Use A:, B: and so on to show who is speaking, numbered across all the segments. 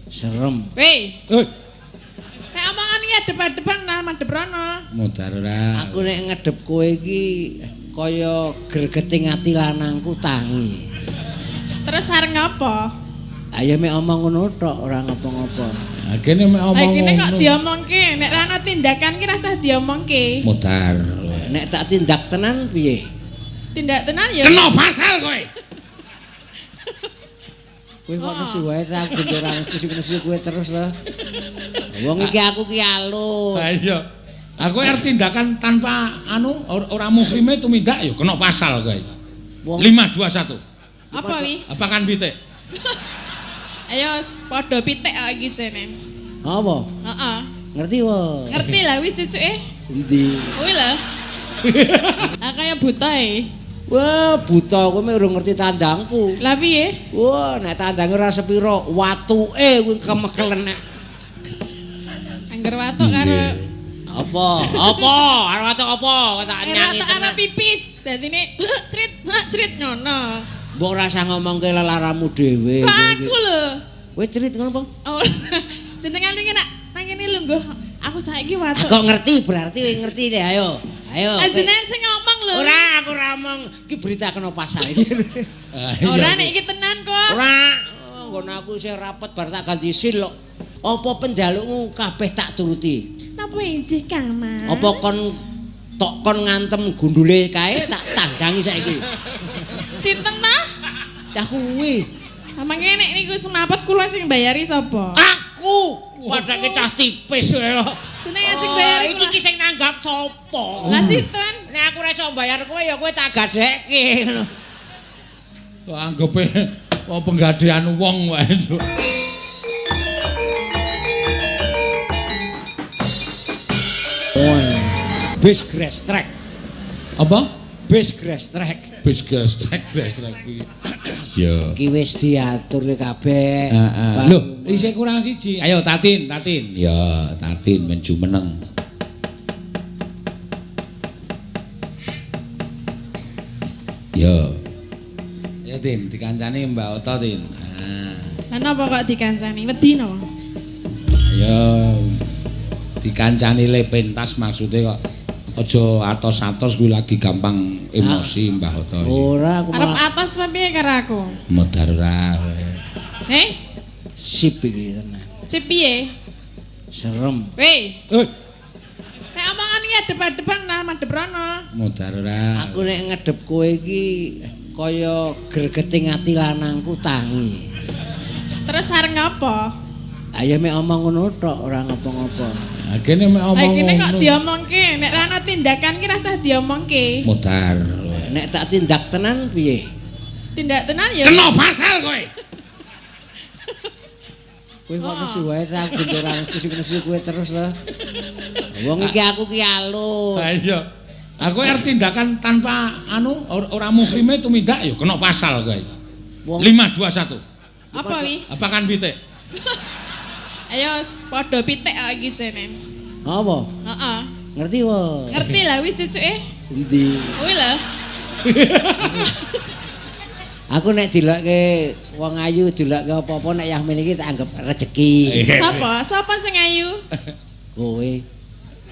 A: Serem.
B: Weh. Nek omongan iki adep-adepan nang madhep rono.
C: Modar ora.
A: Aku nek ngedep kowe iki kaya gregeting ati lanangku tangi.
B: Terus areng apa?
A: Ayo mek omong ngono tok ora ngopo-ngopo.
C: Ha kene mek omong.
B: Kene kok diomongke, nek ra ana tindakan ki rasah diomongke.
C: Modar.
A: Nek tak tindak tenan piye?
B: Tindak tenan ya.
C: Kena pasal kowe.
A: Kowe kok nesu wae ta gendera nesu kowe terus lho. Wong iki aku ki alus.
C: Ha iya. Aku tindakan tanpa ora muhrime tumindak ya kena pasal kowe. 521.
B: Apa wi?
C: Apa kan pitik?
B: Ayo padha pitik kok iki jene.
A: Apa?
B: Heeh.
A: Ngerti wae.
B: Ngerti lah wi cucuke.
A: Endi?
B: Kuwi lho. Ah kaya buta e.
A: Wah, buta kowe mek urung ngerti tandangku.
B: Lah piye?
A: Wah, nek tandange ora sepiro, watuke kuwi kemekelen nek.
B: Angger watuk karo
A: Apa? Arep watuk apa? Tak nyanyi.
B: ana pipis. Dadine crit ngono.
A: Mbok ora usah ngomongke lelaramu dhewe.
B: Kok aku lho.
A: Kowe cerit ngono, Bang?
B: Oh. Jenengan wingi nak nang kene lungguh. Aku saiki watuk.
A: Kok ngerti berarti kowe ngerti deh, ayo. Ayo.
B: Jenengan sing ngomong lho.
A: Ora, aku ora ngomong iki berita kena pasal iki.
B: Ora nek iki tenan kok.
A: Ora, nggon aku sing rapet bar tak ganti sil kok. Apa penjalukmu kabeh tak turuti?
B: Napa injih Kang Mas?
A: Apa kon ngantem gundule kae tak tanggangi saiki.
B: Sinten ta?
A: Cah kuwi.
B: Amangke nek niku semaput kula sing bayari sapa?
A: Aku padake cah tipis kowe.
B: Jenenge sing bayari
A: Iki ki sing nanggap sapa?
B: Lah sinten?
A: Nek aku ora iso bayar kowe ya kowe tak gadekke ngono.
C: Kok anggepe penggadean wong wae.
A: Bis grass track.
C: Apa?
A: Bis grass track.
C: Bis gas trek iki. Ya.
A: Iki wis diatur kabeh.
C: Heeh. Lho, isih kurang siji. Ayo tatin. Ya, tatin men jumeneng. Ya. Ya Tin, dikancani Mbak Oto Tin.
B: Lah napa kok dikancani? Wedi no.
C: Ya dikancani le pentas maksudnya kok aja atos-atos kuwi lagi gampang emosi Mbah Oto.
A: Ora aku
B: Arep
A: malah
B: atas apa piye karo aku?
C: Modar ora.
A: sip iki tenan.
B: Sip piye?
A: Serem.
B: Weh. Nek omongan iki adep-adepan nang madhep rono.
C: Modar ora.
A: Aku nek ngedep kowe iki kaya gregeting ati lanangku tangi.
B: Terus areng apa?
A: Ayo mek omong ngono tok ora ngopo-ngopo.
C: Ha kene mek omong.
B: Kene kok diomongke, nek ra ana tindakan ki rasah diomongke.
C: Modar.
A: Nek tak tindak tenan piye?
B: Tindak tenan ya.
C: Kena pasal kowe.
A: Kowe kok nesu wae ta gendera nesu kowe terus lho. Wong iki aku ki alus.
C: Ha iya. Aku tindakan tanpa ora muhrime tumindak ya kena pasal kowe. 521.
B: Apa wi?
C: Apa kan pitik?
B: Ayo padha pitik kok iki jene.
A: Apa?
B: Heeh.
A: Ngerti wae.
B: Ngerti lah wi cucuke.
A: Endi?
B: Kuwi lho.
A: Aku nek dilokke wong ayu dilokke apa-apa nek Yahmin iki tak anggap rejeki.
B: Sapa? Sapa sing ayu?
A: Kowe,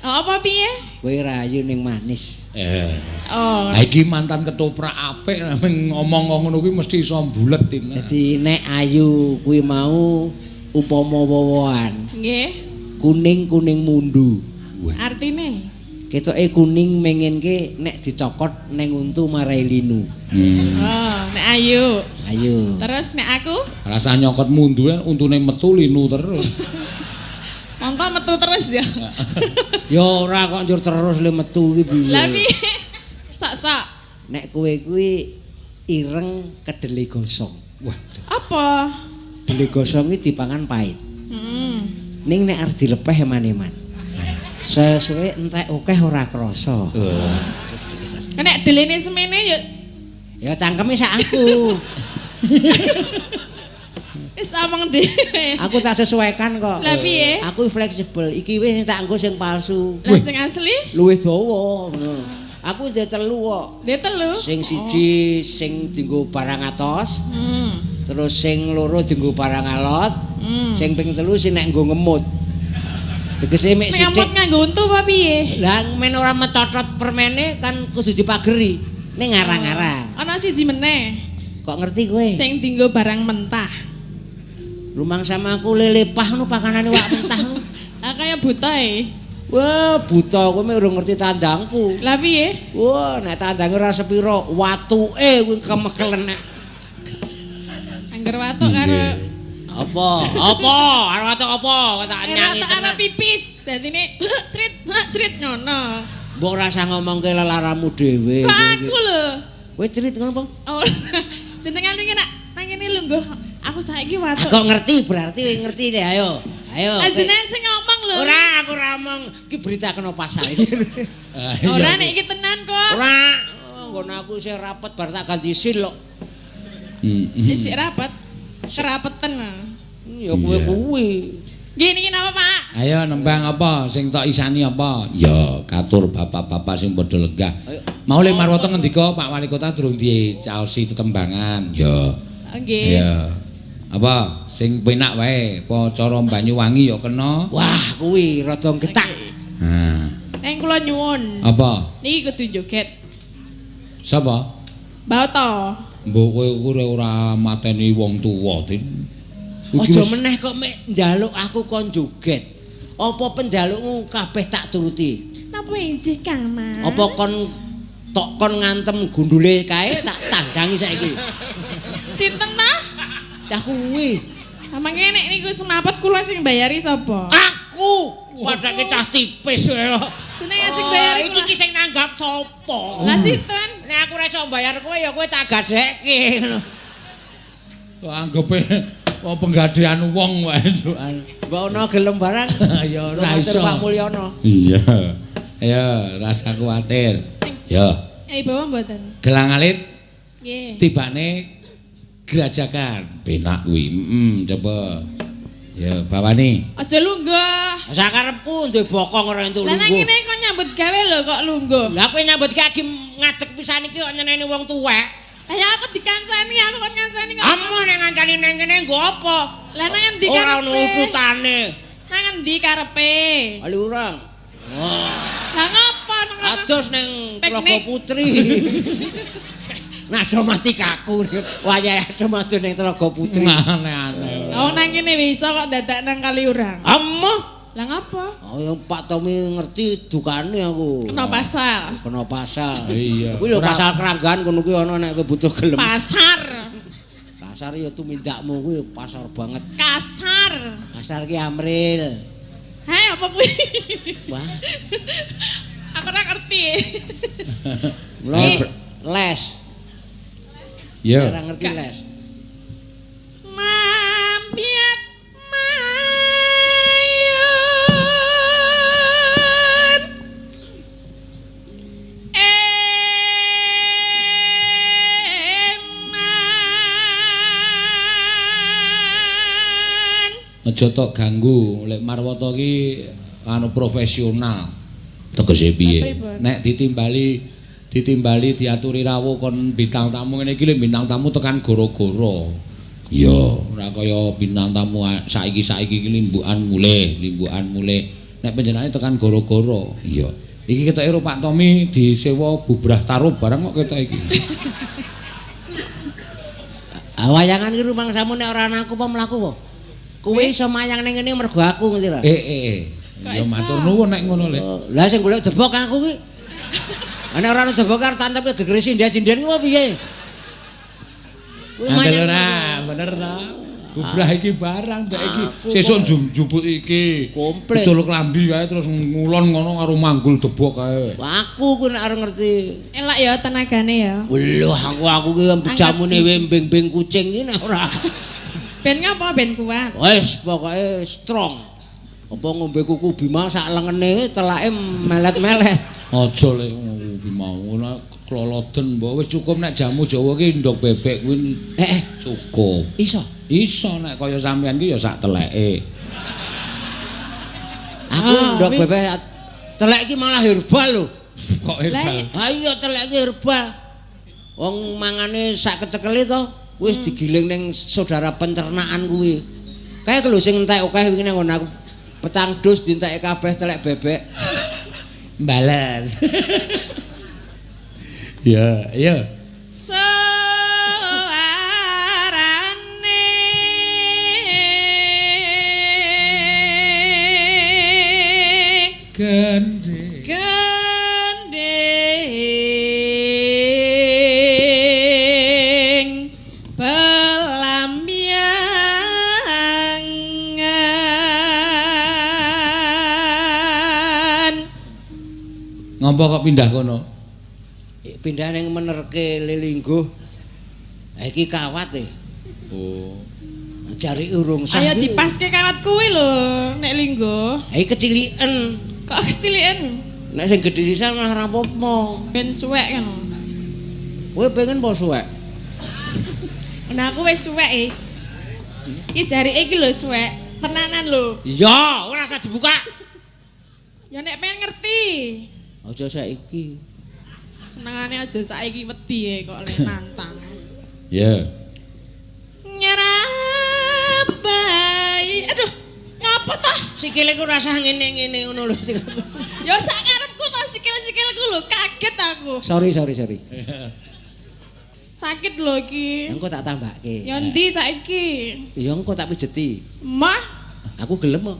B: Oh, apa piye?
A: kowe rayu ning manis.
B: Oh.
C: Ha iki mantan ketoprak apik ngomong ngono kuwi mesti iso bulet Tin.
A: Dadi nek ayu kuwi mau upama wowoan
B: Nggih.
A: kuning-kuning mundu.
B: Artine?
A: Ketoke kuning mengenke nek dicokot neng untu marai linu.
B: Oh, nek ayu.
A: Ayo.
B: Terus nek aku?
C: Rasa nyokot mundu untune metu linu terus.
B: Mongko metu terus ya.
A: Ya ora kok njur terus le metu iki piye.
B: Lah piye? Sak-sak.
A: Nek kowe kuwi ireng kedele gosong.
C: Waduh.
B: Apa?
A: Kedele gosong iki dipangan pahit. Ning nek arep dilepeh eman-eman. Sesuwe entek akeh ora krasa.
B: Nek delene semene ya
A: Ya cangkeme sak aku.
B: wis omong dhewe.
A: Aku tak sesuaikan kok.
B: Lah piye?
A: Aku fleksibel. Iki wis tak nggo sing palsu.
B: Lah sing asli?
A: Luwih dawa ngono. Aku ndek telu kok.
B: Dia telu.
A: Sing siji sing dienggo barang atos. Terus sing loro dienggo barang alot. Sing ping 3 sing nek nggo ngemut. Tegese mek
B: Ngemut
A: sithik.
B: nganggo untu apa piye?
A: Lah men ora metotot permene kan kudu dipageri. Ning ngarang-ngarang.
B: Ana siji meneh.
A: Kok ngerti kowe?
B: Sing dienggo barang mentah.
A: Rumang sama aku lelepah nu pakanane wak mentah nu.
B: Lah kaya buta e.
A: Wah, buta kowe mek urung ngerti tandangku.
B: Lah piye?
A: Wah, nek tandange ora sepiro, watuke kuwi kemekelen nek.
B: Angger watuk karo
A: Apa? Apa? Arep watuk apa? Kok tak nyanyi
B: watuk karo pipis. Dadine crit ngono.
A: Mbok rasa ngomongke lelaramu dhewe.
B: Kok aku lho.
A: Kowe cerit ngono apa?
B: Oh. Jenengan wingi nak nang ngene lungguh. Aku saiki watuk.
A: Kok ngerti berarti ngerti deh ayo. Ayo.
B: Jenengan sing ngomong lho.
A: Ora, aku ora omong. Iki berita kena pasar iki.
B: Ora nek iki tenan kok.
A: Ora. Nggon aku sing rapet bar tak ganti sil kok.
B: Isik rapat. Kerapeten.
A: Ya kowe kuwi.
B: Gini apa, Pak?
C: Ayo nembang apa sing tok isani apa? Ya katur bapak-bapak sing padha lenggah. Mau le marwata ngendika Pak Wali Kota durung dicaosi tetembangan. Ya.
B: Nggih.
C: Ya. Apa sing penak wae, apa cara Banyuwangi ya kena.
A: Wah, kuwi rada getak.
C: Nah,
B: Neng kula nyuwun.
C: apa?
B: Niki kudu joget.
C: Sapa?
B: Baoto.
C: Mbok kowe ora mateni wong tuwa, Tin.
A: Aja meneh kok mek njaluk aku kon joget. Apa penjalukmu kabeh tak turuti?
B: Napa injih Kang Mas?
A: Apa kon tok kon ngantem gundule kae tak tanggangi saiki.
B: Sinten ta?
A: Cah kuwi.
B: Amangke nek niku semaput kula sing bayari sapa?
A: Aku padake cah tipis kowe.
B: Jenenge sing bayari
A: Iki
B: kula.
A: sing nanggap sapa?
B: Lah sinten?
A: Nek aku ora iso bayar kowe ya kowe tak gadekke ngono.
C: Kok anggepe apa penggadean wong wae soal.
A: Mbok ono gelem barang.
C: Ya ora iso.
A: Pak Mulyono.
C: Iya. Ya, rasa kuwatir. Ya.
B: Bawa mboten.
C: Gelang alit
B: Nggih.
C: tibane gerajakan. Penak kuwi. Coba. Ya, bawane.
B: Aja lungguh.
A: Sakarepku duwe bokong ora entuk
B: Lah nang
A: lungguh.
B: kene kok nyambut gawe lho kok lungguh.
A: Lah kowe nyambut kaki ngadeg pisan iki kok nyeneni wong tuwek.
B: Lah ya aku dikancani, aku kon ngancani kok.
A: Amun nek ngancani nang kene nggo apa?
B: Lah nang endi
A: Ora ono
B: karepe?
A: uputane.
B: Nang endi karepe?
A: Ali urang. Wah,
B: Lah ngopo nang
A: ados nang
B: Piknik.
A: Tlaga Putri. Nado mati kaku wayahe ado madu ning Tlaga Putri.
C: Aneh-aneh.
B: Oh nang kene bisa kok dadak nang Kaliurang.
A: Amoh.
B: Lah ngapa?
A: Oh, Pak Tommy ngerti dukane aku.
B: Kena pasal.
A: Kena pasal.
C: Iya.
A: Kuwi lho pasal keranggan kono kuwi ana nek kowe butuh gelem.
B: Pasar.
A: Pasar ya tumindakmu kuwi pasar banget.
B: Kasar.
A: Pasar ki Amril.
B: Hei apa kuwi?
A: Wah,
B: Aku ora ngerti.
A: mula
B: Eh.
A: les.
C: Ya.
A: Ora ngerti les.
B: Mabiat mayun.
C: Aja tok ganggu, lek Marwata ki anu profesional. Tegese piye? Nek ditimbali diaturi rawuh kon bintang tamu ngene iki lek bintang tamu tekan goro-goro. Iya, ora kaya bintang tamu saiki-saiki iki limbukan mulih. Nek panjenengane tekan goro-goro. Iya. Iki ketoke karo Pak Tommy disewa bubrah taruh barang kok ketok iki.
A: Wayangan ki rumangsamu nek ora ana aku apa mlaku apa? Kowe iso mayang ning ngene mergo aku ngerti ra?
C: Ya matur nuwun nek ngono lek.
A: Lah sing golek debok aku ki. Ana ora ana debok karo tancep gegere sindian-sindian ki apa piye? Kowe
C: Angel ora, bener ta? Bubrah iki barang ndek iki. Sesuk njupuk iki.
A: Komplit.
C: Dicul klambi kae terus ngulon ngono karo manggul debok kae.
A: Aku ku nek arep ngerti.
B: Elak ya tenagane ya.
A: Lho aku ki jamune wembeng-beng kucing iki nek ora.
B: Ben ngapa ben kuat?
A: Wes pokoke strong. Apa ngombe kuku Bima sak lengene telake melet-melet.
C: Aja lek kuwi mau ora kloloden mbok wis cukup nek jamu Jawa ki ndok bebek kuwi cukup.
A: Iso.
C: Iso nek kaya sampean ki ya sak teleke.
A: Aku ndok bebek telek iki malah herbal lho.
C: Kok herbal.
A: Ha iya telek iki herbal. Wong mangane sak ketekele to wis digiling ning saudara pencernaan kuwi. Kae lho sing entek akeh wingi nang aku petang dus dientek kabeh telek bebek.
C: Bales. Ya, iya.
B: Gending pelambiangan.
C: Ngopo kok pindah kono?
A: Pindah ning menerke Lelingguh. Iki kawat e.
C: Oh.
A: Cari urung sah.
B: Ayo dipaske kawat kuwi lho nek linggo.
A: Iki keciliken.
B: Kok keciliken?
A: Nek sing gedhe sisan malah ra apa-apa.
B: Ben suwek kan.
A: Kowe pengen apa suwek?
B: Nah aku wis suwek e. Iki jarike iki lho suwek. Tenanan lho.
A: Iya, ora usah dibuka.
B: Ya nek pengen ngerti.
A: Aja saiki.
B: Senengane aja saiki wedi e kok lek nantang.
C: Ya.
B: Nyerabai. Aduh, ngapa toh?
A: Sikile ku rasa ngene-ngene ngono lho.
B: Ya sak karepku toh sikil-sikilku lho, kaget aku.
A: Sorry.
B: Sakit lho iki.
A: Engko tak tambahke.
B: Ya ndi saiki?
A: Ya engko tak pijeti.
B: Mah,
A: Aku gelem kok.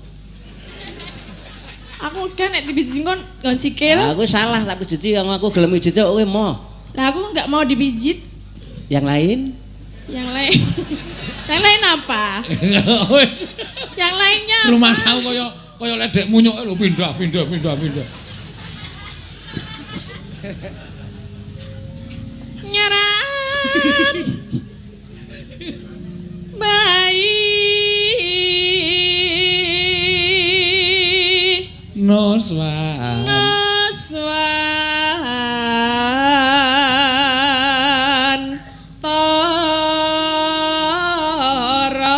B: aku kan nek dipijit kon sikil.
A: Aku salah tak pijeti yang aku gelem pijeti kowe mau.
B: Lah aku enggak mau dipijit.
A: Yang lain?
B: Yang lain. Yang lain apa?
C: Wis.
B: Yang lainnya apa?
C: Rumah tahu kaya ledek munyuk lho pindah.
B: Nyeram bayi
C: Noswan
B: tara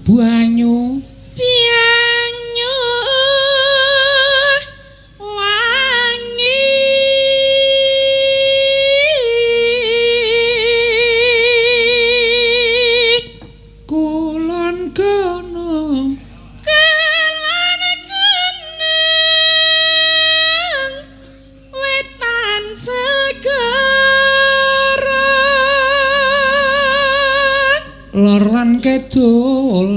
C: banyu
B: pianyu wangi
C: kulon kono
B: kelana kenang wetan segara
C: lor lan kidul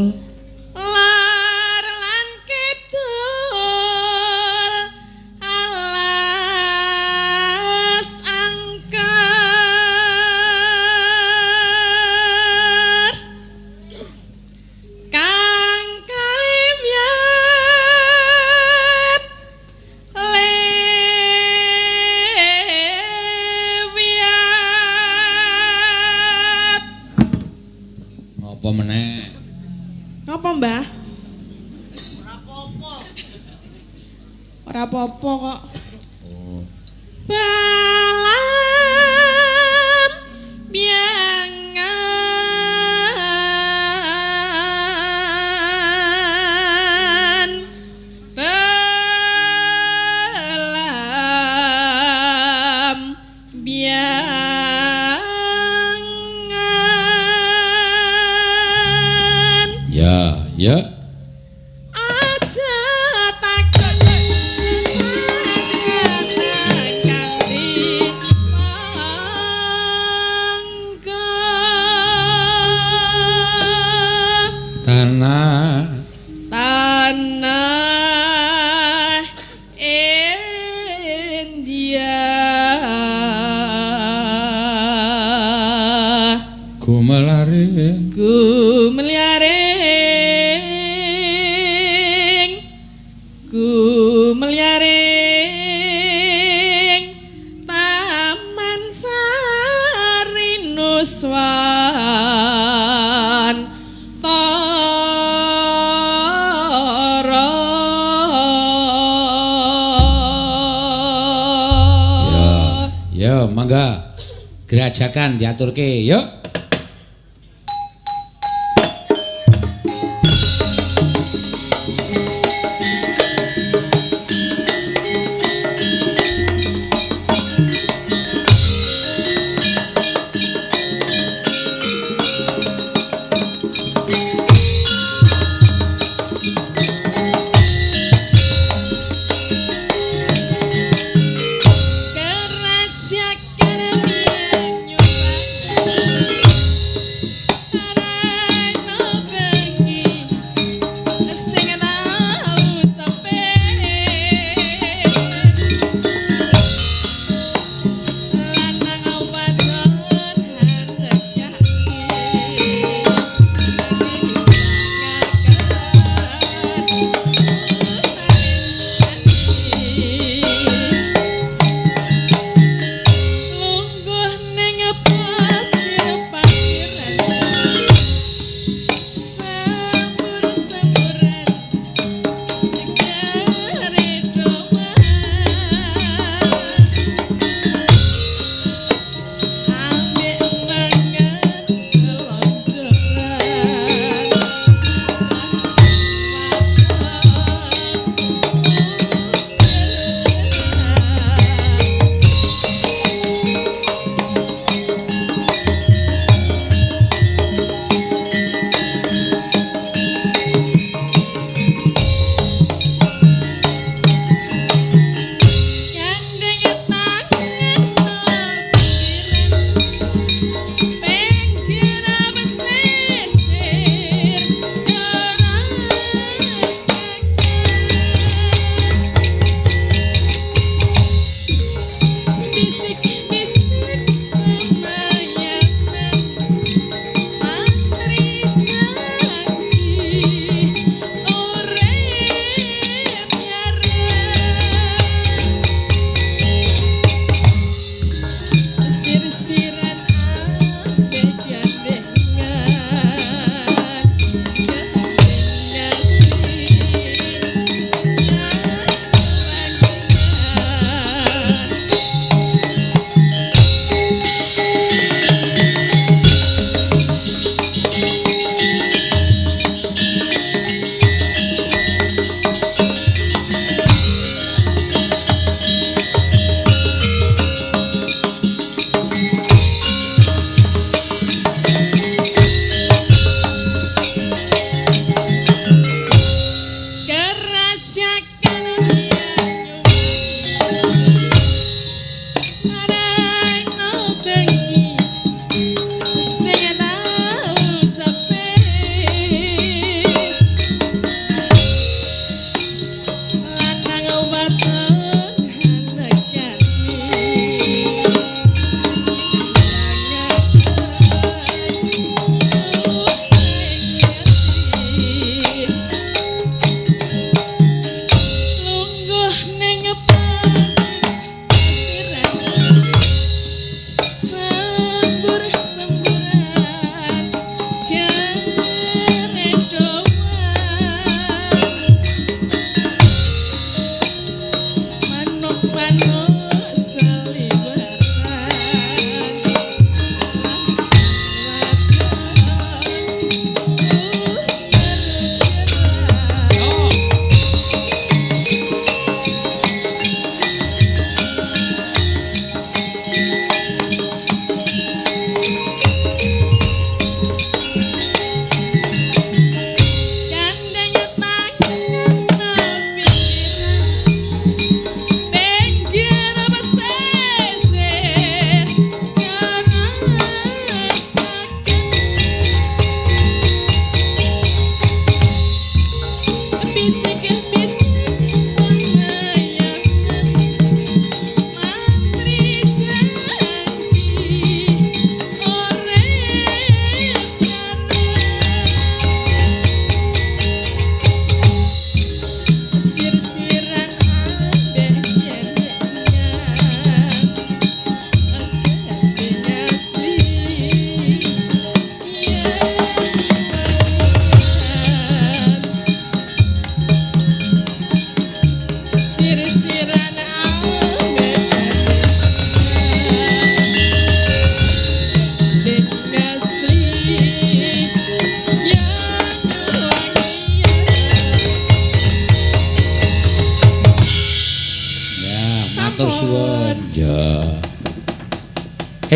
B: lar lan kidul alas angker kang kalimyat lewiat.
C: apa meneh
B: Apa mbah? Ora apa-apa kok. Balam biangan balam biangan.
C: ya
B: Aja takut sesasana kanthi sangka
C: tanah
B: tanah India
C: gumelare
B: Gumeliaring Taman Sari Nuswan Tara.
C: ya mangga gerajakan diaturke yuk.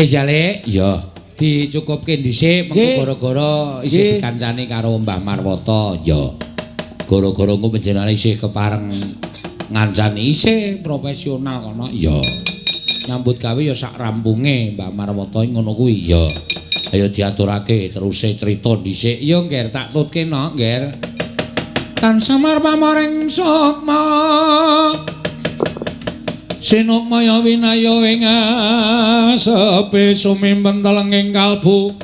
C: Jale, ya. Dicukupke dhisik mengko gara-gara isih dikancani karo Mbah Marwata, ya. Gara-gara engko panjenengane isih kepareng ngancani isih profesional kono, ya. Nyambut gawe ya sak rampunge Mbah Marwata ngono kuwi, ya. Ayo diaturake teruse crita dhisik, ya ngger tak tutke no, ngger. Tan samar pamoring sukma Sinukmaya winaya ing asepe sumimpen telenging kalbu